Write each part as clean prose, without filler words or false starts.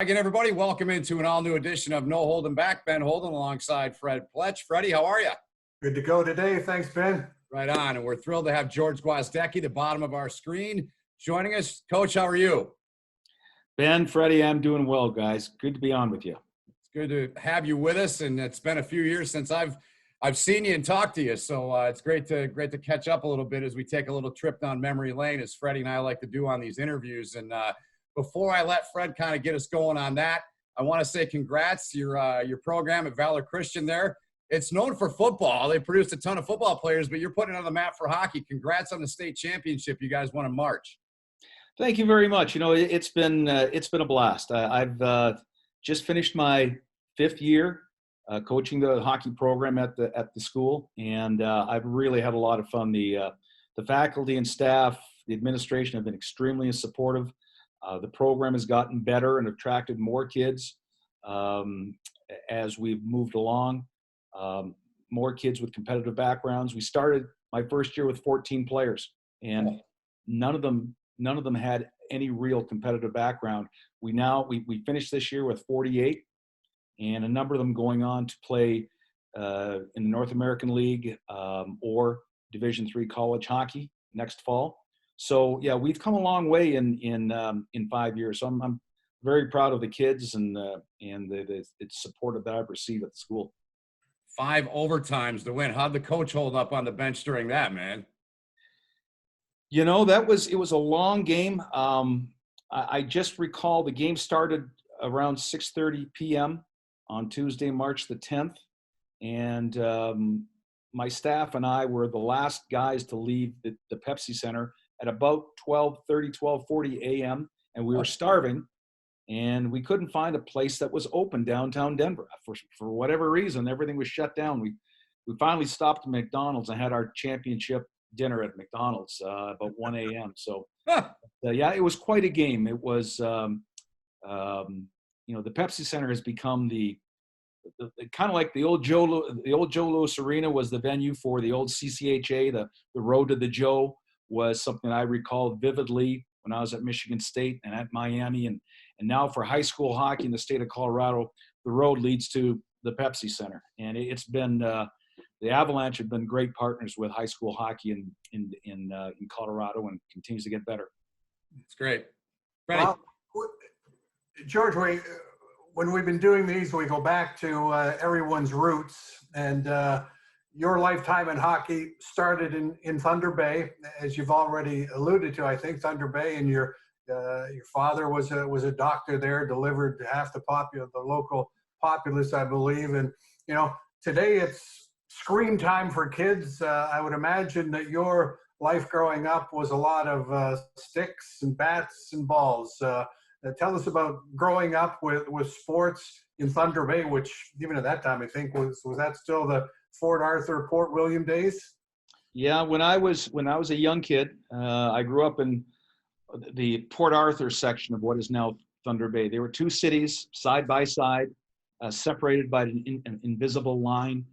Again, everybody, welcome into an all-new edition of No Holding Back. Ben Holden alongside Fred Pletsch. Freddie, how are you? Good to go today. Thanks, Ben. Right on, and we're thrilled to have George Gwozdecky, the bottom of our screen, joining us. Coach, how are you? Ben, Freddie, I'm doing well, guys. Good to be on with you. It's good to have you with us, and it's been a few years since I've seen you and talked to you, so it's great to catch up a little bit as we take a little trip down memory lane, as Freddie and I like to do on these interviews. And before I let Fred kind of get us going on that, I want to say congrats. Your program at Valor Christian there, it's known for football. They produced a ton of football players, but you're putting it on the map for hockey. Congrats on the state championship you guys won in March. Thank you very much. You know, it's been a blast. I've just finished my 5th year coaching the hockey program at the school, and I've really had a lot of fun. The faculty and staff, the administration have been extremely supportive. The program has gotten better and attracted more kids as we've moved along. More kids with competitive backgrounds. We started my first year with 14 players, and none of them had any real competitive background. We finished this year with 48, and a number of them going on to play in the North American League or Division III college hockey next fall. So yeah, we've come a long way in 5 years. So I'm very proud of the kids and the support that I've received at the school. 5 overtimes to win. How'd the coach hold up on the bench during that, man? You know, it was a long game. I just recall the game started around 6:30 p.m. on Tuesday, March the 10th, and my staff and I were the last guys to leave the Pepsi Center at about 12:40 a.m., and we were starving, and we couldn't find a place that was open downtown Denver. For whatever reason, everything was shut down. We finally stopped at McDonald's and had our championship dinner at McDonald's about 1 a.m. So, yeah, it was quite a game. It was, the Pepsi Center has become the kind of like the old Joe Louis Arena was the venue for the old CCHA. The Road to the Joe was something I recall vividly when I was at Michigan State and at Miami. And now for high school hockey in the state of Colorado, the road leads to the Pepsi Center. And it's been the Avalanche have been great partners with high school hockey in Colorado, and continues to get better. It's great. Freddie. Well, George, when we've been doing these, we go back to everyone's roots, and your lifetime in hockey started in Thunder Bay, as you've already alluded to. I think Thunder Bay, and your father was a doctor there, delivered half the local populace, I believe. And you know, today it's screen time for kids. I would imagine that your life growing up was a lot of sticks and bats and balls. Tell us about growing up with sports in Thunder Bay, which even at that time, I think was that still the Fort Arthur, Port William days? Yeah, when I was a young kid, I grew up in the Port Arthur section of what is now Thunder Bay. There were 2 cities side by side, separated by an invisible line,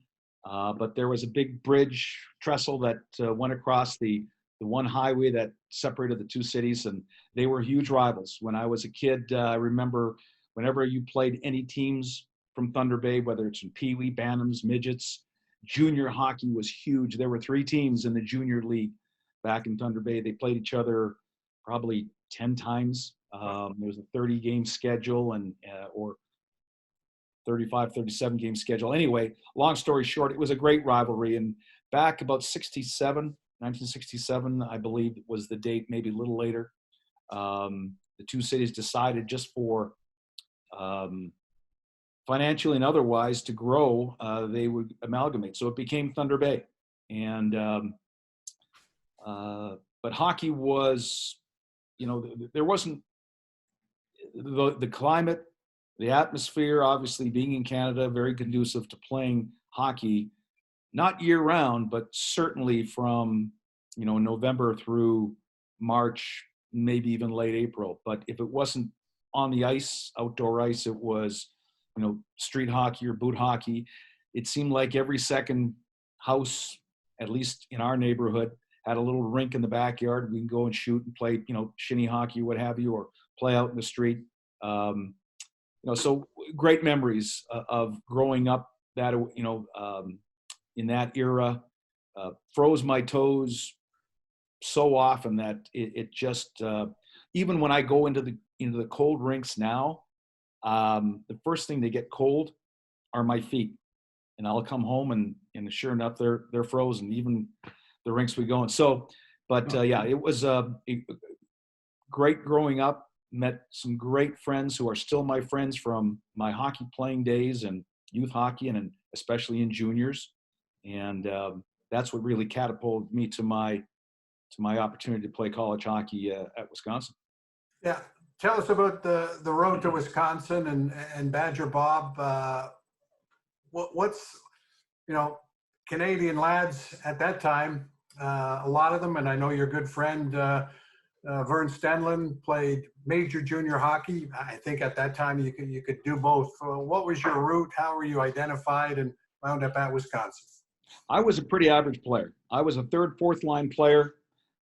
but there was a big bridge trestle that went across the one highway that separated the 2 cities, and they were huge rivals. When I was a kid, I remember whenever you played any teams from Thunder Bay, whether it's in Pee Wee, Bantams, Midgets, junior hockey was huge. There were 3 teams in the junior league back in Thunder Bay. They played each other probably 10 times. There was a 30-game schedule or 35, 37 game schedule. Anyway, long story short, it was a great rivalry. And back about 1967, I believe was the date, maybe a little later, the 2 cities decided just for financially and otherwise to grow, they would amalgamate. So it became Thunder Bay. And but hockey was, there wasn't the climate, the atmosphere, obviously being in Canada, very conducive to playing hockey, not year round, but certainly from, November through March, maybe even late April. But if it wasn't on the ice, outdoor ice, it was, street hockey or boot hockey. It seemed like every second house, at least in our neighborhood, had a little rink in the backyard. We can go and shoot and play, shinny hockey or what have you, or play out in the street. so great memories of growing up that, in that era. Froze my toes so often that it just, even when I go into the cold rinks now, the first thing they get cold are my feet. And I'll come home and sure enough, they're frozen, even the rinks we go in. So, but yeah, it was great growing up. Met some great friends who are still my friends from my hockey playing days and youth hockey, and especially in juniors. And that's what really catapulted me to my opportunity to play college hockey at Wisconsin. Yeah. Tell us about the road to Wisconsin and Badger Bob. What's, Canadian lads at that time, a lot of them, and I know your good friend Vern Stenlin played major junior hockey. I think at that time you could do both. What was your route? How were you identified and wound up at Wisconsin? I was a pretty average player. I was a third, fourth line player,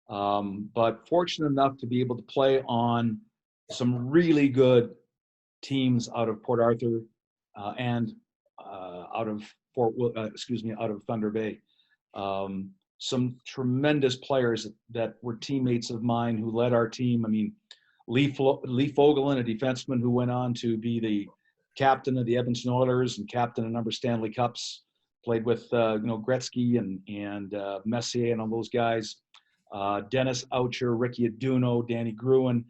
but fortunate enough to be able to play on some really good teams out of Port Arthur and out of out of Thunder Bay. Some tremendous players that were teammates of mine who led our team. I mean, Lee Fogelin, a defenseman who went on to be the captain of the Edmonton Oilers and captain of a number of Stanley Cups, played with Gretzky and Messier and all those guys. Dennis Oucher, Ricky Aduno, Danny Gruen.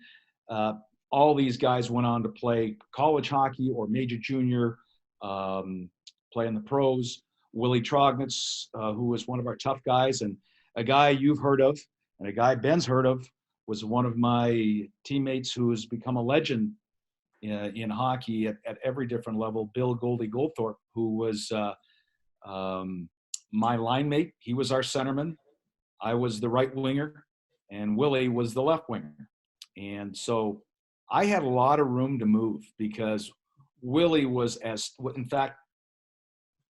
All these guys went on to play college hockey or major junior, play in the pros. Willie Trognitz, who was one of our tough guys, and a guy you've heard of, and a guy Ben's heard of, was one of my teammates who has become a legend in hockey at every different level, Bill Goldie Goldthorpe, who was my line mate. He was our centerman. I was the right winger, and Willie was the left winger. And so I had a lot of room to move because Willie was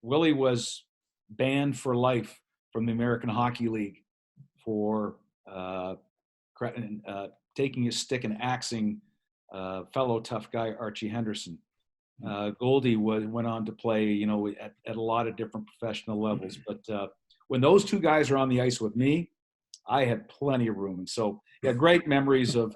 Willie was banned for life from the American Hockey League for taking his stick and axing fellow tough guy Archie Henderson. Goldie went on to play, at a lot of different professional levels. But when those two guys are on the ice with me, I had plenty of room. And so, yeah, great memories of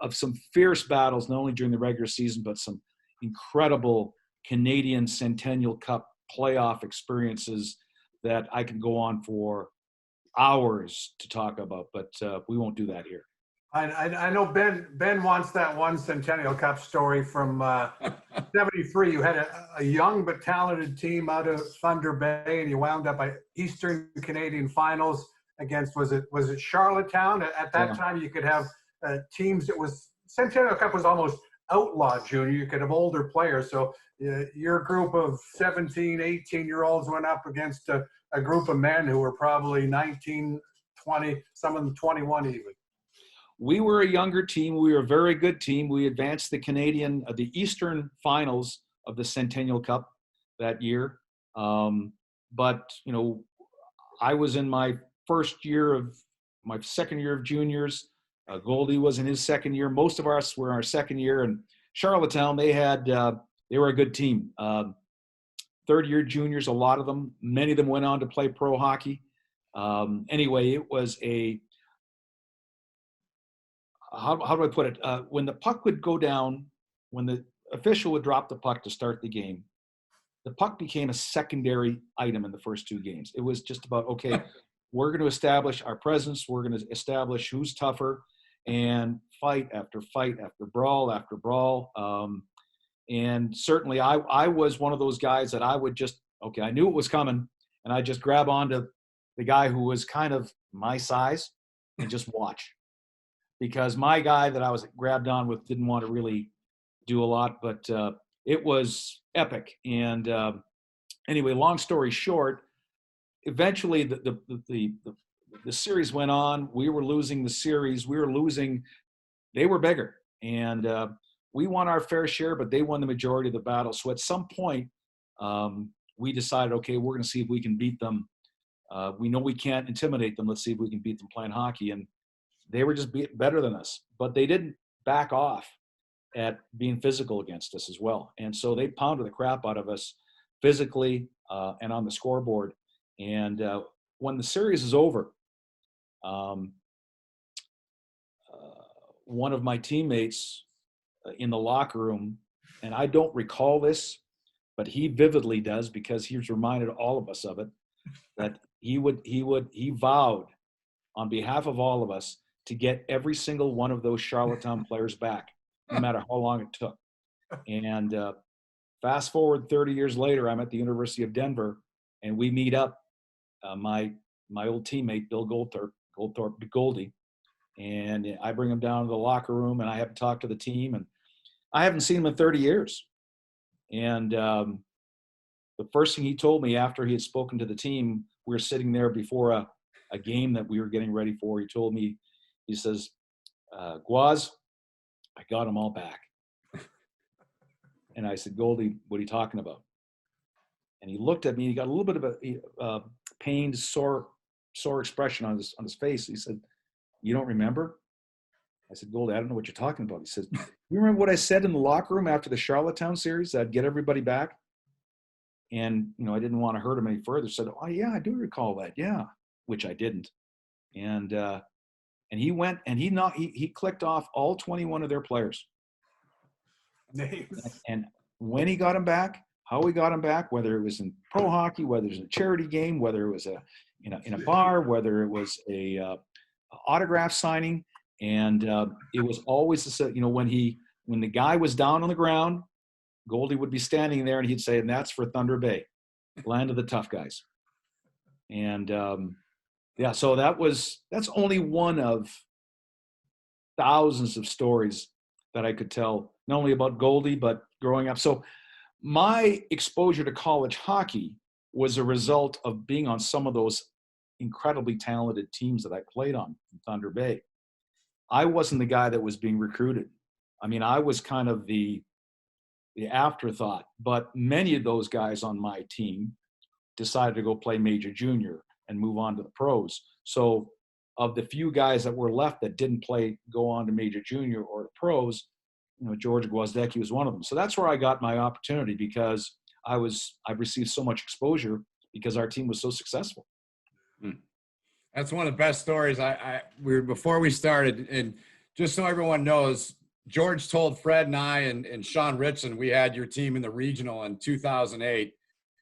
some fierce battles, not only during the regular season, but some incredible Canadian Centennial Cup playoff experiences that I could go on for hours to talk about, but we won't do that here. I know Ben wants that one Centennial Cup story from '73. You had a young but talented team out of Thunder Bay, and you wound up at Eastern Canadian Finals against, was it Charlottetown? At that time, you could have teams that was, Centennial Cup was almost outlaw junior. You could have older players. So your group of 17, 18-year-olds went up against a group of men who were probably 19, 20, some of them 21 even. We were a younger team. We were a very good team. We advanced the Eastern Finals of the Centennial Cup that year. But, I was in my second year of juniors. Goldie was in his second year. Most of us were in our second year. And Charlottetown, they were a good team. Third year juniors, a lot of them. Many of them went on to play pro hockey. Anyway, it was how do I put it? When the puck would go down, when the official would drop the puck to start the game, the puck became a secondary item in the first two games. It was just about, okay, we're going to establish our presence. We're going to establish who's tougher, and fight after brawl after brawl. And certainly I was one of those guys that I would just, okay, I knew it was coming, and I just grab onto the guy who was kind of my size and just watch. Because my guy that I was grabbed on with didn't want to really do a lot, but it was epic. And anyway, long story short, eventually the series went on. We were losing the series. They were bigger. And we won our fair share, but they won the majority of the battle. So at some point, we decided, okay, we're going to see if we can beat them. We know we can't intimidate them. Let's see if we can beat them playing hockey. And they were just better than us, but they didn't back off. at being physical against us as well. And so they pounded the crap out of us physically and on the scoreboard. And when the series is over, one of my teammates in the locker room, and I don't recall this, but he vividly does because he's reminded all of us of it, that he vowed on behalf of all of us to get every single one of those Charlottetown players back, no matter how long it took. And fast forward 30 years later, I'm at the University of Denver, and we meet up. My old teammate, Bill Goldthorpe, Goldie, and I bring him down to the locker room, and I have to talk to the team, and I haven't seen him in 30 years. And the first thing he told me after he had spoken to the team, we were sitting there before a game that we were getting ready for. He told me, he says, Gwaz, I got them all back. And I said, Goldie, what are you talking about? And he looked at me. He got a little bit of a pained, sore expression on his face. He said, you don't remember? I said, Goldie, I don't know what you're talking about. He says, you remember what I said in the locker room after the Charlottetown series, that I'd get everybody back? And, I didn't want to hurt him any further. Said, oh, yeah, I do recall that. Yeah, which I didn't. And he went and he clicked off all 21 of their players. Nice. And when he got him back, how he got him back, whether it was in pro hockey, whether it was a charity game, whether it was in a bar, whether it was a autograph signing, and it was always when the guy was down on the ground, Goldie would be standing there and he'd say, and that's for Thunder Bay, land of the tough guys. And so that's only one of thousands of stories that I could tell, not only about Goldie, but growing up. So my exposure to college hockey was a result of being on some of those incredibly talented teams that I played on in Thunder Bay. I wasn't the guy that was being recruited. I mean, I was kind of the afterthought, but many of those guys on my team decided to go play major junior and move on to the pros. So of the few guys that were left that didn't go on to major junior or the pros, George Gwozdecky was one of them. So that's where I got my opportunity, because I received so much exposure because our team was so successful. That's one of the best stories. Before we started, and just so everyone knows, George told Fred and I and Sean Ritson, we had your team in the regional in 2008.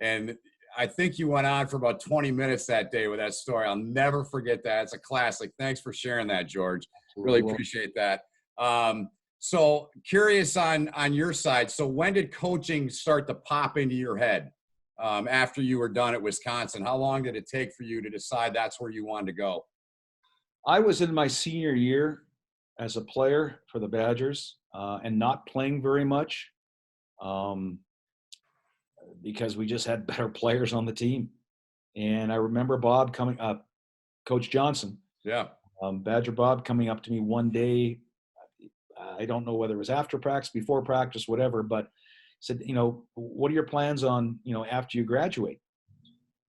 And I think you went on for about 20 minutes that day with that story. I'll never forget that. It's a classic. Thanks for sharing that, George. Really appreciate that. So curious on your side. So when did coaching start to pop into your head after you were done at Wisconsin? How long did it take for you to decide that's where you wanted to go? I was in my senior year as a player for the Badgers and not playing very much because we just had better players on the team. And I remember Bob coming up, Coach Johnson. Yeah. Badger Bob coming up to me one day. I don't know whether it was after practice, before practice, whatever, but said, what are your plans on, after you graduate?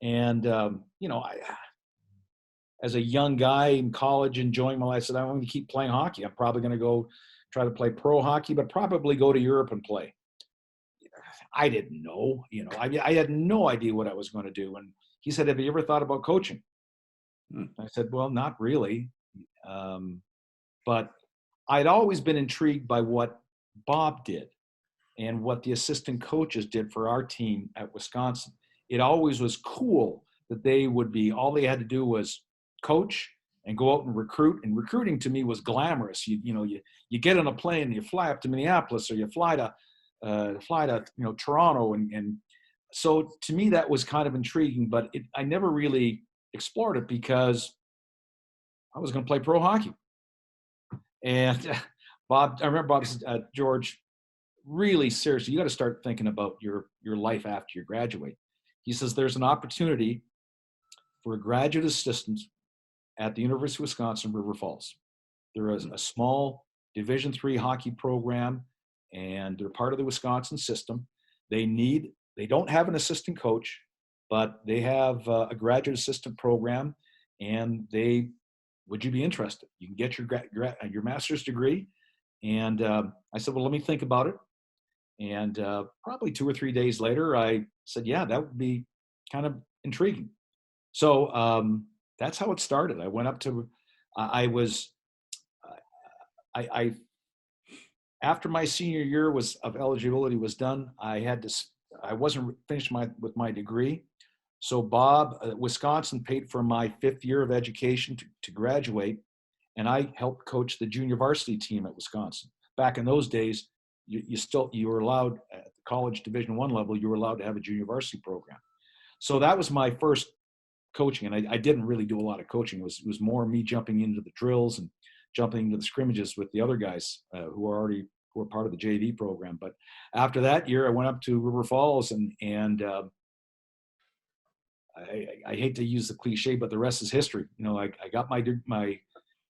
And, as a young guy in college enjoying my life, I said, I'm going to keep playing hockey. I'm probably going to go try to play pro hockey, but probably go to Europe and play. I didn't know, I had no idea what I was going to do. And he said, have you ever thought about coaching? I said, well, not really. But I'd always been intrigued by what Bob did and what the assistant coaches did for our team at Wisconsin. It always was cool that all they had to do was coach and go out and recruit. And recruiting to me was glamorous. You get on a plane and you fly up to Minneapolis, or you fly to Toronto. And so to me, that was kind of intriguing, but I never really explored it because I was going to play pro hockey. And Bob, I remember Bob said, George, really seriously, you got to start thinking about your life after you graduate. He says, there's an opportunity for a graduate assistant at the University of Wisconsin, River Falls. There is a small Division III hockey program, and they're part of the Wisconsin system. They don't have an assistant coach, but they have a graduate assistant program, and would you be interested? You can get your master's degree, And I said, well, let me think about it. And probably 2 or 3 days later, I said, yeah, that would be kind of intriguing. So that's how it started. I went up to, I was, I after my senior year of eligibility was done, I wasn't finished with my degree. So Bob, Wisconsin paid for my 5th year of education to graduate, and I helped coach the junior varsity team at Wisconsin. Back in those days, you were allowed at the college Division I level, you were allowed to have a junior varsity program. So that was my first coaching, and I didn't really do a lot of coaching. It was more me jumping into the drills and jumping into the scrimmages with the other guys who were part of the JV program. But after that year, I went up to River Falls, and I hate to use the cliche, but the rest is history. You know, I got my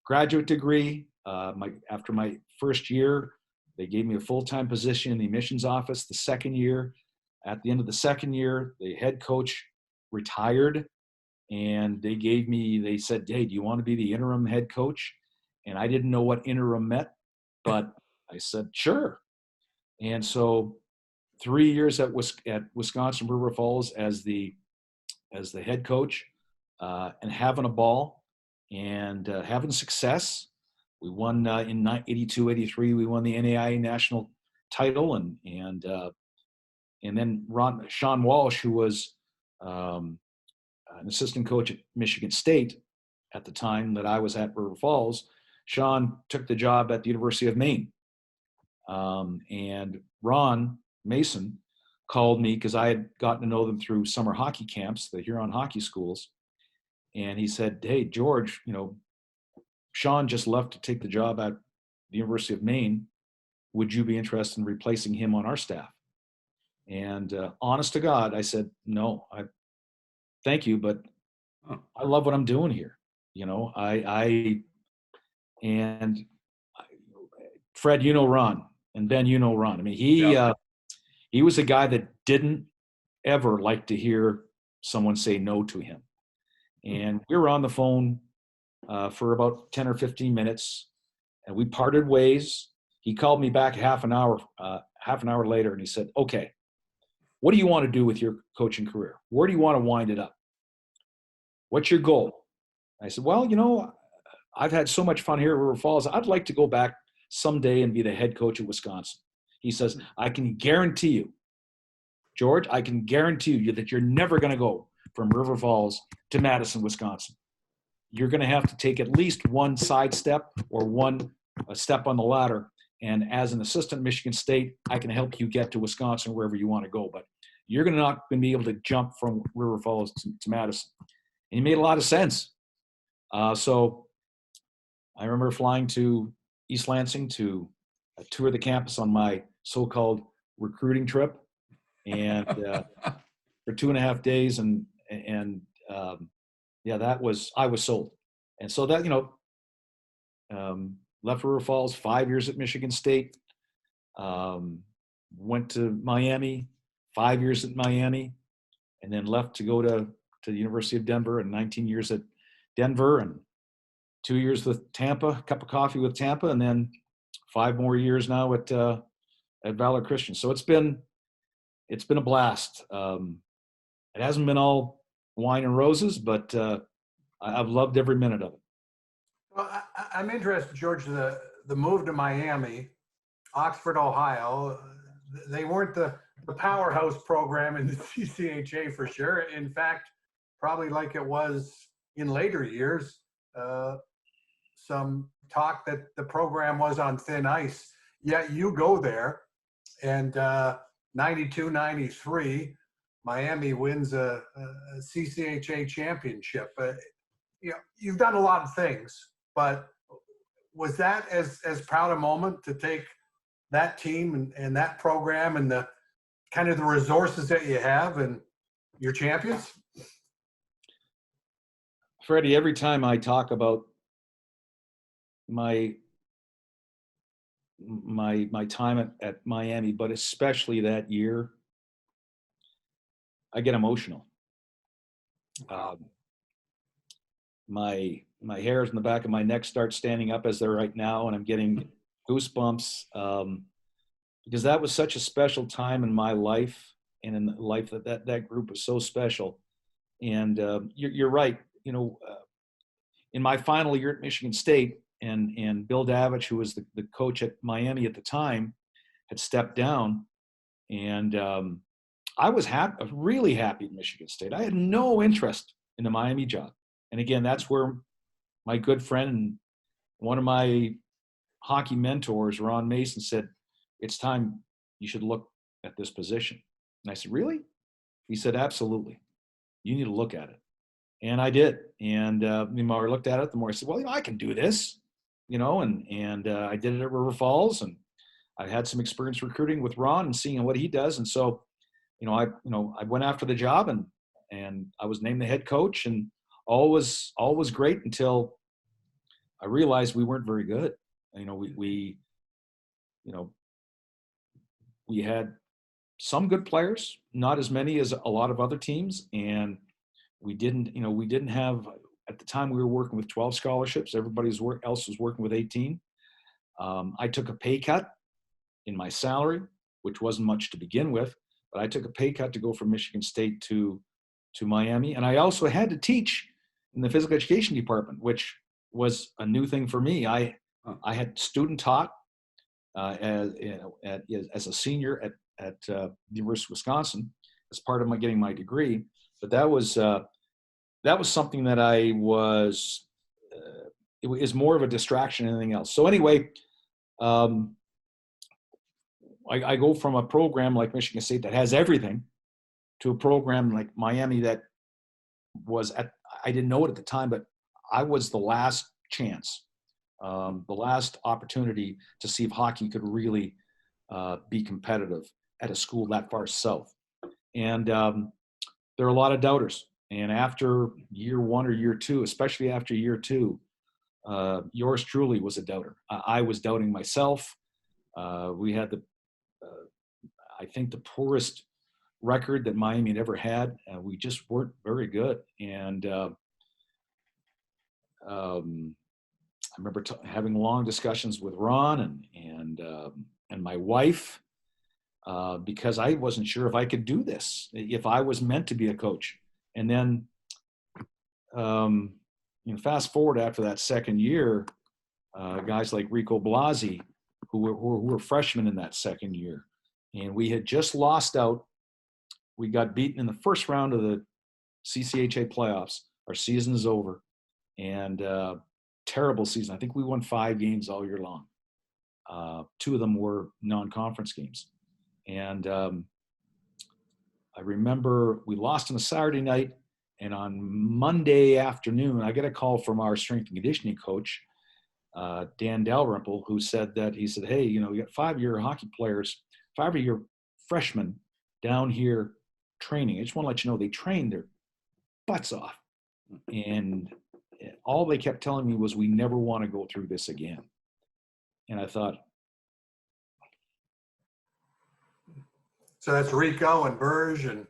graduate degree. After my first year, they gave me a full-time position in the admissions office. The second year, at the end of the second year, the head coach retired, and they said, hey, do you want to be the interim head coach? And I didn't know what interim meant, but I said, sure. And so 3 years at Wisconsin River Falls as the head coach, and having a ball and having success. We won in 82, 83. We won the NAIA National Title, and then Sean Walsh, who was an assistant coach at Michigan State at the time that I was at River Falls. Sean took the job at the University of Maine, and Ron Mason called me because I had gotten to know them through summer hockey camps, the Huron hockey schools. And he said, hey, George, Sean just left to take the job at the University of Maine. Would you be interested in replacing him on our staff? And honest to God, I said, no, thank you, but I love what I'm doing here. Fred, Ron, and Ben, Ron. I mean, he was a guy that didn't ever like to hear someone say no to him. And we were on the phone for about 10 or 15 minutes, and we parted ways. He called me back half an hour later, and he said, okay, what do you want to do with your coaching career? Where do you want to wind it up? What's your goal? I said, well, I've had so much fun here at River Falls. I'd like to go back someday and be the head coach at Wisconsin. He says, I can guarantee you, George, I can guarantee you that you're never going to go from River Falls to Madison, Wisconsin. You're going to have to take at least one side step or one step on the ladder. And as an assistant at Michigan State, I can help you get to Wisconsin, wherever you want to go. But you're not going to be able to jump from River Falls to Madison. And he made a lot of sense. So I remember flying to East Lansing to tour the campus on my so-called recruiting trip, and for 2.5 days, and I was sold. And so that left River Falls, 5 years at Michigan State, went to Miami, 5 years at Miami, and then left to go to the University of Denver, and 19 years at Denver, and 2 years with Tampa, a cup of coffee with Tampa, and then 5 more years now at Valor Christian. So it's been a blast. It hasn't been all wine and roses, but I've loved every minute of it. Well, I'm interested, George, the move to Miami, Oxford, Ohio. They weren't the powerhouse program in the CCHA for sure. In fact, probably like it was in later years, some talk that the program was on thin ice. Yet you go there, and 92, 93, Miami wins a CCHA championship. You've done a lot of things, but was that as proud a moment to take that team and that program and the kind of the resources that you have and your champions? Freddie, every time I talk about my time at Miami, but especially that year, I get emotional. My hairs in the back of my neck start standing up as they're right now, and I'm getting goosebumps, because that was such a special time in my life, and in the life that group was so special. And you're right. In my final year at Michigan State, and Bill Davich, who was the coach at Miami at the time, had stepped down, and I was really happy at Michigan State. I had no interest in the Miami job. And again, that's where my good friend and one of my hockey mentors, Ron Mason, said, "It's time you should look at this position." And I said, "Really?" He said, "Absolutely. You need to look at it." And I did. And the more I looked at it, the more I said, "Well, I can do this," and I did it at River Falls, and I had some experience recruiting with Ron and seeing what he does. And so, I went after the job, and I was named the head coach, and all was great until I realized we weren't very good. We had some good players, not as many as a lot of other teams, and we didn't have, at the time we were working with 12 scholarships. Everybody else was working with 18. I took a pay cut in my salary, which wasn't much to begin with, but I took a pay cut to go from Michigan State to Miami. And I also had to teach in the physical education department, which was a new thing for me. I had student taught as a senior at the University of Wisconsin as part of getting my degree. But that was something that I was, it was more of a distraction than anything else. So anyway, I go from a program like Michigan State that has everything to a program like Miami that was I didn't know it at the time, but I was the last chance, the last opportunity to see if hockey could really be competitive at a school that far south. And there are a lot of doubters. And after year one or year two, especially after year two, yours truly was a doubter. I was doubting myself. We had I think the poorest record that Miami had ever had. We just weren't very good. And I remember having long discussions with Ron and my wife, because I wasn't sure if I could do this, if I was meant to be a coach. And then, fast forward after that second year, guys like Rico Blasi, who were freshmen in that second year, and we had just lost out. We got beaten in the first round of the CCHA playoffs. Our season is over, and terrible season. I think we won 5 games all year long. 2 of them were non-conference games, and I remember we lost on a Saturday night, and on Monday afternoon, I get a call from our strength and conditioning coach, Dan Dalrymple, who said, "Hey, you got 5-year hockey players, 5-year freshmen down here training. I just want to let you know they trained their butts off." And all they kept telling me was, "We never want to go through this again." And I thought, So that's Rico and Burge and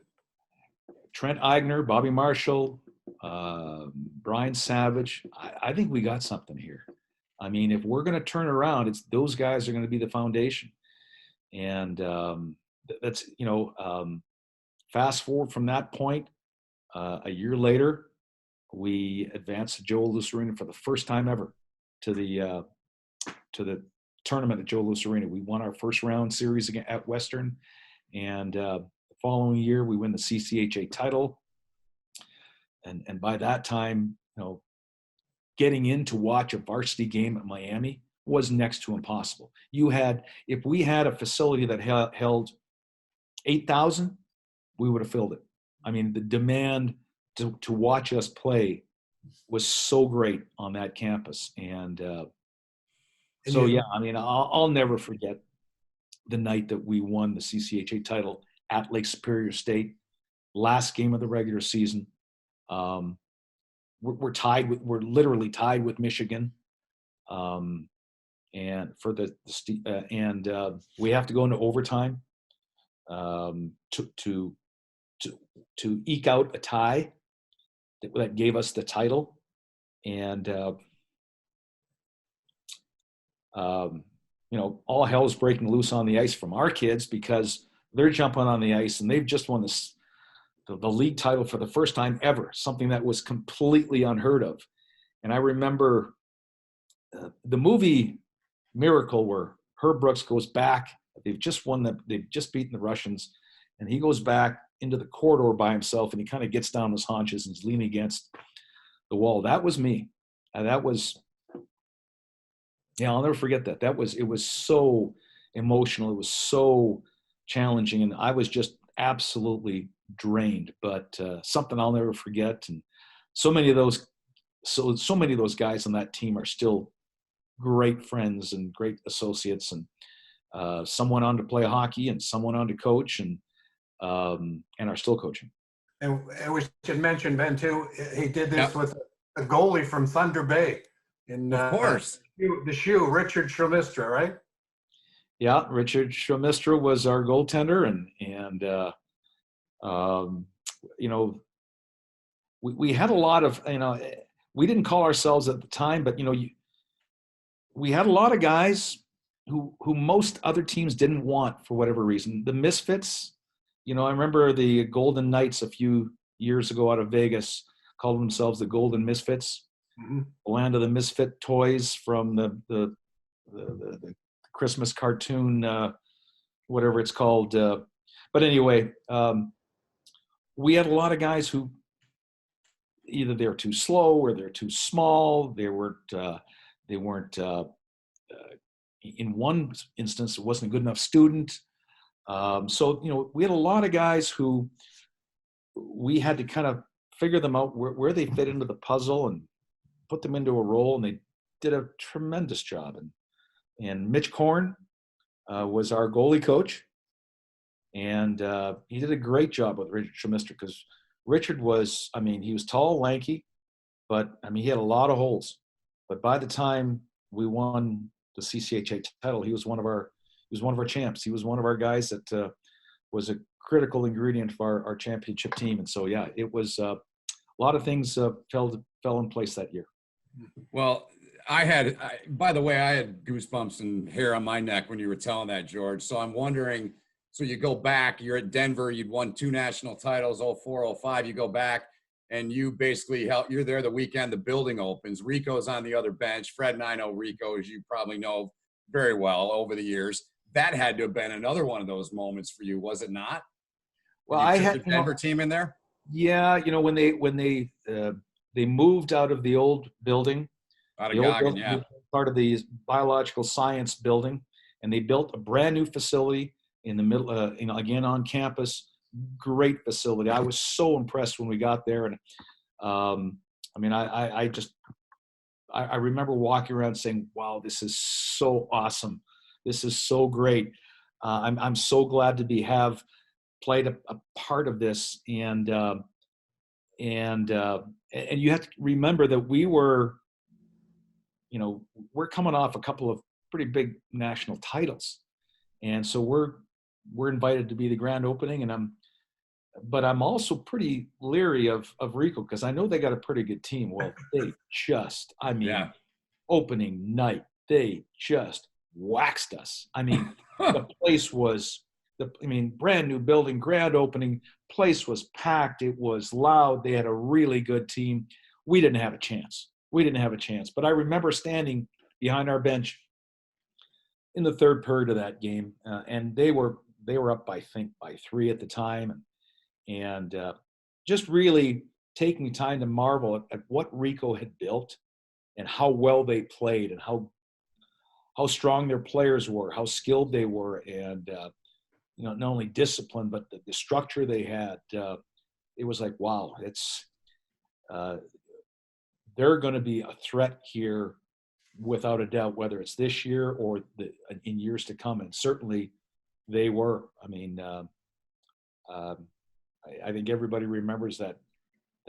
Trent Eigner, Bobby Marshall, Brian Savage. I think we got something here. I mean, if we're going to turn around, it's those guys are going to be the foundation. And that's, fast forward from that point, a year later, we advanced to Joe Louis Arena for the first time ever to the tournament at Joe Louis Arena. We won our first round series again at Western, and the following year we win the CCHA title. And by that time, getting in to watch a varsity game at Miami was next to impossible. If we had a facility that held 8,000, we would have filled it. I mean, the demand to watch us play was so great on that campus. And so, yeah, I mean, I'll never forget the night that we won the CCHA title at Lake Superior State, last game of the regular season. We're literally tied with Michigan, and for we have to go into overtime to eke out a tie that gave us the title. And all hell's breaking loose on the ice from our kids because they're jumping on the ice and they've just won the league title for the first time ever, something that was completely unheard of. And I remember the movie Miracle, where Herb Brooks goes back. They've just beaten the Russians, and he goes back into the corridor by himself, and he kind of gets down his haunches and is leaning against the wall. That was me. That was, I'll never forget that. It was so emotional. It was so challenging, and I was just absolutely drained. But something I'll never forget. And so many of those guys on that team are still great friends and great associates, and some went on to play hockey and some went on to coach and are still coaching. And we should mention, Ben, too, he did this with a goalie from Thunder Bay. Of course. The shoe, Richard Schromistra, right? Yeah, Richard Schromistra was our goaltender, and we had a lot of, we didn't call ourselves at the time, but we had a lot of guys who most other teams didn't want for whatever reason. The misfits, I remember the Golden Knights a few years ago out of Vegas called themselves the Golden Misfits, the land of the misfit toys from the Christmas cartoon, whatever it's called. But anyway, we had a lot of guys who either they're too slow or they're too small. They weren't. In one instance, it wasn't a good enough student. So we had a lot of guys who we had to kind of figure them out where they fit into the puzzle and put them into a role, and they did a tremendous job. And Mitch Korn was our goalie coach, and he did a great job with Richard Schromistra, because Richard was, he was tall, lanky, but he had a lot of holes. But by the time we won the CCHA title, he was one of our champs. He was one of our guys that was a critical ingredient for our championship team. And so, yeah, it was a lot of things fell in place that year. Well, by the way, I had goosebumps and hair on my neck when you were telling that, George. So I'm wondering, so you go back, you're at Denver, you'd won 2 national titles, 04, 05, you go back and you basically you're there the weekend the building opens. Rico's on the other bench. Fred and I know Rico, as you probably know very well over the years. That had to have been another one of those moments for you, was it not? Well, I had the Denver team in there. Yeah, when they moved out of the old building, Out of Goggin, part of the biological science building, and they built a brand new facility in the middle, again on campus. Great facility. I was so impressed when we got there, and I remember walking around saying, "Wow, this is so awesome! This is so great! I'm so glad to have played a part of this." And you have to remember that we were, we're coming off a couple of pretty big national titles, and so we're invited to be the grand opening, and I'm also pretty leery of Rico, because I know they got a pretty good team. Well, they just, opening night, they just waxed us. The place was, brand new building, grand opening, place was packed. It was loud. They had a really good team. We didn't have a chance. But I remember standing behind our bench in the third period of that game, and they were up by 3 at the time, and just really taking time to marvel at what Rico had built and how well they played and how strong their players were, how skilled they were, and not only discipline, but the structure they had. It was like, wow, they're going to be a threat here without a doubt, whether it's this year or in years to come. And certainly they were. I think everybody remembers that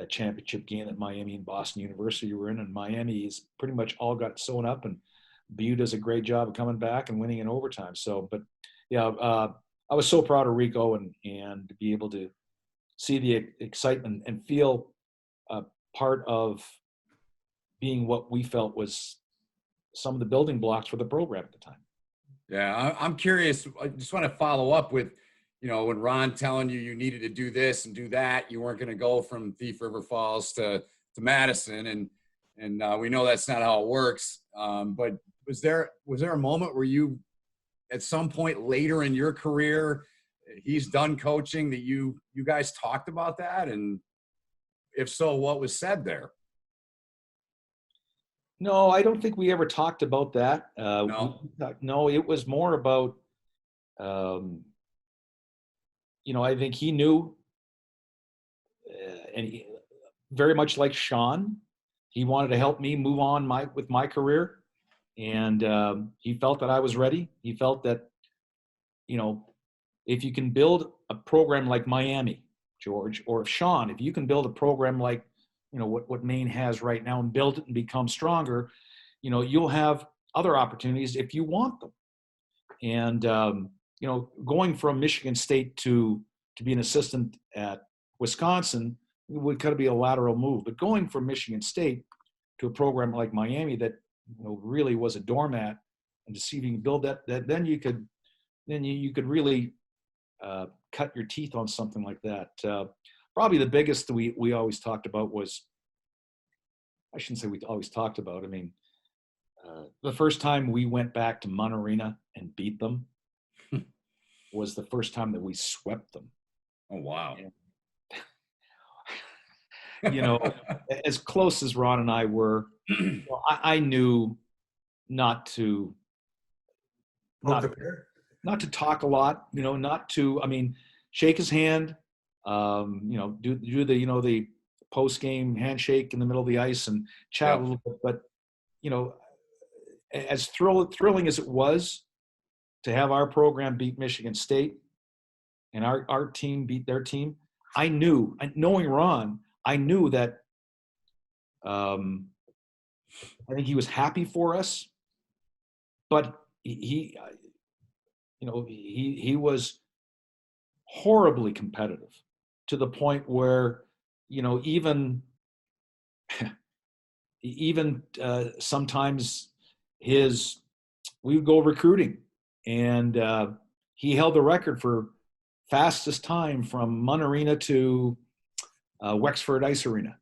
championship game that Miami and Boston University were in, and Miami's pretty much all got sewn up, and BU does a great job of coming back and winning in overtime. So, but yeah, I was so proud of Rico, and to be able to see the excitement and feel part of being what we felt was some of the building blocks for the program at the time. Yeah, I'm curious. I just want to follow up with, when Ron telling you needed to do this and do that, you weren't going to go from Thief River Falls to Madison, and we know that's not how it works. But was there a moment where you, at some point later in your career, he's done coaching, that you guys talked about that, and if so, what was said there? No, I don't think we ever talked about that. No. No, it was more about, I think he knew, and very much like Sean, he wanted to help me move on with my career, and he felt that I was ready. He felt that, if you can build a program like Miami, George, or Sean, if you can build a program like what Maine has right now and build it and become stronger, you'll have other opportunities if you want them. And going from Michigan State to be an assistant at Wisconsin would kind of be a lateral move, but going from Michigan State to a program like Miami that really was a doormat, and to see if you can build that then you could really cut your teeth on something like that. Probably the biggest that we always talked about was, I shouldn't say we always talked about, the first time we went back to Mun Arena and beat them was the first time that we swept them. Oh, wow. And, as close as Ron and I were, I knew not to talk a lot, not to, shake his hand, do the post-game handshake in the middle of the ice and chat a little bit. But, as thrilling as it was to have our program beat Michigan State and our team beat their team, I knew, knowing Ron, I knew that I think he was happy for us, but he was horribly competitive, to the point where, even sometimes we would go recruiting, and he held the record for fastest time from Mun Arena to Wexford Ice Arena.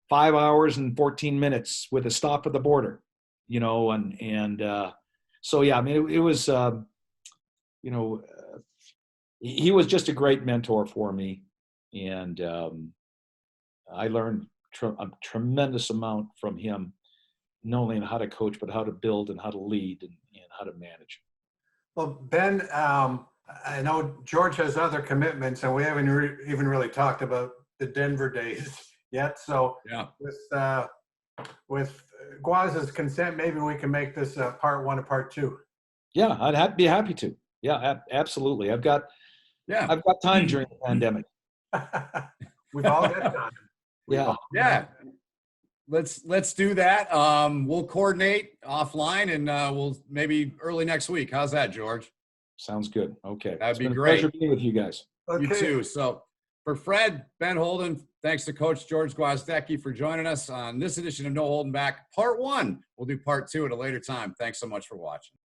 5 hours and 14 minutes with a stop at the border, so yeah, it was, he was just a great mentor for me, and I learned a tremendous amount from him, not only on how to coach, but how to build and how to lead and how to manage. Well, Ben, I know George has other commitments, and we haven't even really talked about the Denver days yet. So yeah, with Gwoz's consent, maybe we can make this part one and part two. Yeah, I'd be happy to. Yeah, absolutely. I've got time during the pandemic. We've all got time. Yeah. Let's do that. We'll coordinate offline, and we'll maybe early next week. How's that, George? Sounds good. Okay. That'd be great. great. Pleasure being with you guys. Okay. You too. So for Fred, Ben, Holden, thanks to Coach George Gwozdecky for joining us on this edition of No Holding Back, part one. We'll do part two at a later time. Thanks so much for watching.